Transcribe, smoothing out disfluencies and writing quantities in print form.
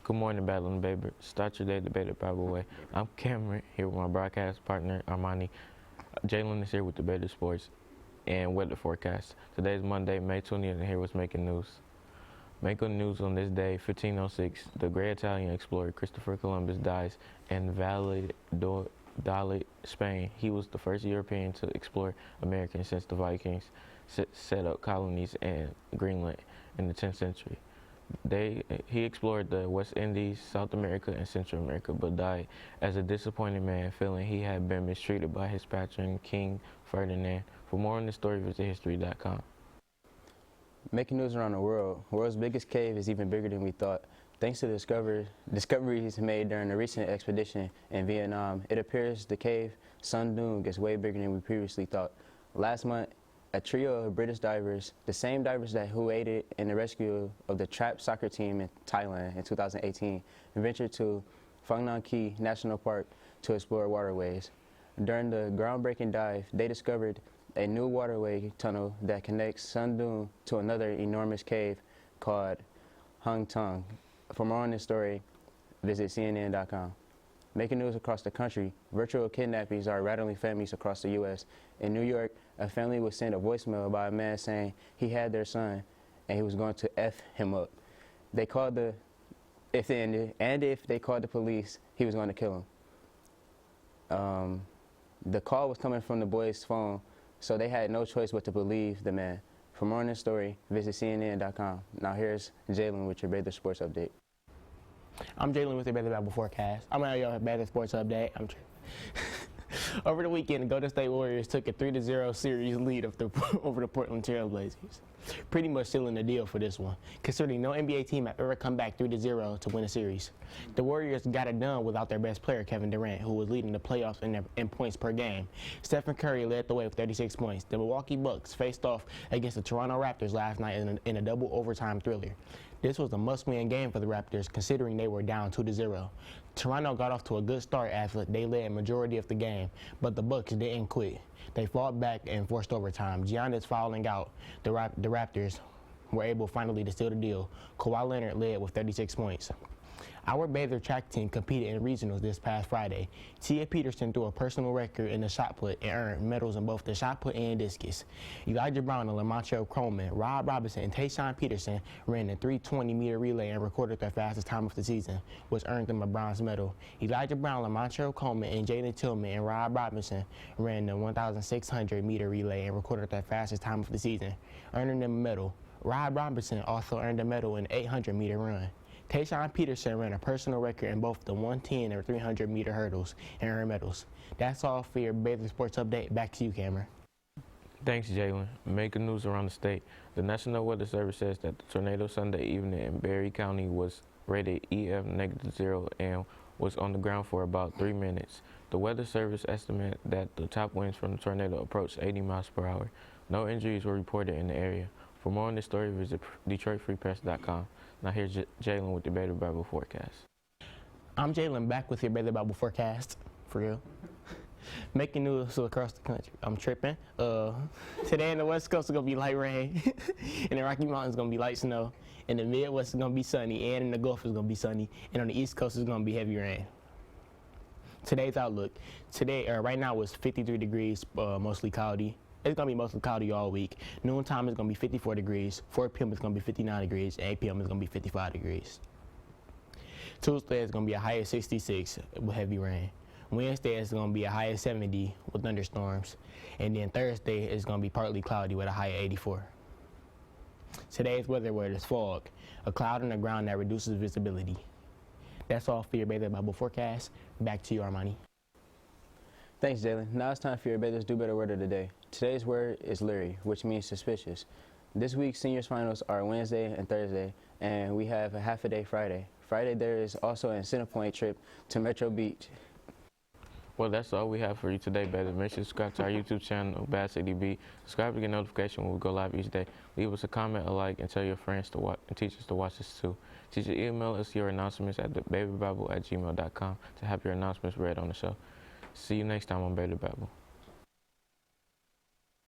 Good morning, Babble and Babble. Start your day the Babble Babble way. I'm Cameron here with my broadcast partner Armani. Jalen is here with the Babble Sports and weather forecast. Today is Monday, May 20th, and here was making news. Making news on this day, 1506, the great Italian explorer Christopher Columbus dies in Valladolid, Spain. He was the first European to explore America since the Vikings set up colonies in Greenland in the 10th century. He explored the West Indies, South America, and Central America, but died as a disappointed man, feeling he had been mistreated by his patron, King Ferdinand. For more on this story, visit history.com. Making news around the world's biggest cave is even bigger than we thought. Thanks to discoveries made during a recent expedition in Vietnam, it appears the cave Sun Dune is way bigger than we previously thought. Last month, a trio of British divers, the same divers who aided in the rescue of the trapped soccer team in Thailand in 2018, ventured to Phang Nang Key National Park to explore waterways. During the groundbreaking dive, they discovered a new waterway tunnel that connects Sun Dune to another enormous cave called Hung Tung. For more on this story, visit CNN.com. Making news across the country, virtual kidnappings are rattling families across the U.S. In New York, a family was sent a voicemail by a man saying he had their son and he was going to F him up. They called if they called the police, he was going to kill him. The call was coming from the boy's phone, so they had no choice but to believe the man. For more on this story, visit CNN.com. Now here's Jalen with your Babble Sports Update. I'm Jalen with the Babble forecast. I'm out your Babble Sports Update. Over the weekend, the Golden State Warriors took a 3-0 series lead over the Portland Trail Blazers. Pretty much sealing the deal for this one, considering no NBA team have ever come back 3-0 to win a series. The Warriors got it done without their best player, Kevin Durant, who was leading the playoffs in points per game. Stephen Curry led the way with 36 points. The Milwaukee Bucks faced off against the Toronto Raptors last night in a double overtime thriller. This was a must-win game for the Raptors, considering they were down 2-0. Toronto got off to a good start as they led majority of the game, but the Bucks didn't quit. They fought back and forced overtime. Giannis fouling out. The Raptors were able finally to seal the deal. Kawhi Leonard led with 36 points. Our Baylor track team competed in regionals this past Friday. Tia Peterson threw a personal record in the shot put and earned medals in both the shot put and discus. Elijah Brown and Lamontrell Coleman, Rob Robinson, and Tayshaun Peterson ran the 320-meter relay and recorded their fastest time of the season, which earned them a bronze medal. Elijah Brown, Lamontrell Coleman, and Jaden Tillman and Rob Robinson ran the 1,600-meter relay and recorded their fastest time of the season, earning them a medal. Rob Robinson also earned a medal in the 800-meter run. Tayshaun Peterson ran a personal record in both the 110 and 300-meter hurdles and earned medals. That's all for your Babble Sports Update. Back to you, Cameron. Thanks, Jalen. Making news around the state. The National Weather Service says that the tornado Sunday evening in Berry County was rated EF -0 and was on the ground for about 3 minutes. The Weather Service estimated that the top winds from the tornado approached 80 miles per hour. No injuries were reported in the area. For more on this story, visit DetroitFreePress.com. Now here's Jalen with the Babble forecast. I'm Jalen, back with your Babble forecast, for real. Making news across the country. I'm tripping. Today in the West Coast is gonna be light rain. In the Rocky Mountains is gonna be light snow. In the Midwest is gonna be sunny, and in the Gulf is gonna be sunny. And on the East Coast is gonna be heavy rain. Today's outlook. Right now it's 53 degrees, mostly cloudy. It's going to be mostly cloudy all week. Noontime is going to be 54 degrees. 4 p.m. is going to be 59 degrees. 8 p.m. is going to be 55 degrees. Tuesday is going to be a high of 66 with heavy rain. Wednesday is going to be a high of 70 with thunderstorms. And then Thursday is going to be partly cloudy with a high of 84. Today's weather word is fog, a cloud on the ground that reduces visibility. That's all for your Babble forecast. Back to you, Armani. Thanks, Jalen. Now it's time for your Baylor's Do Better word of the day. Today's word is leery, which means suspicious. This week's seniors finals are Wednesday and Thursday, and we have a half-a-day Friday. Friday there is also an incentive point trip to Metro Beach. Well, that's all we have for you today, Babble. Make sure to subscribe to our YouTube channel, Bad City B. Subscribe to get notification when we go live each day. Leave us a comment, a like, and tell your friends to watch and teachers to watch us too. Teacher, email us your announcements at thebabblebabble@gmail.com to have your announcements read on the show. See you next time on Babble.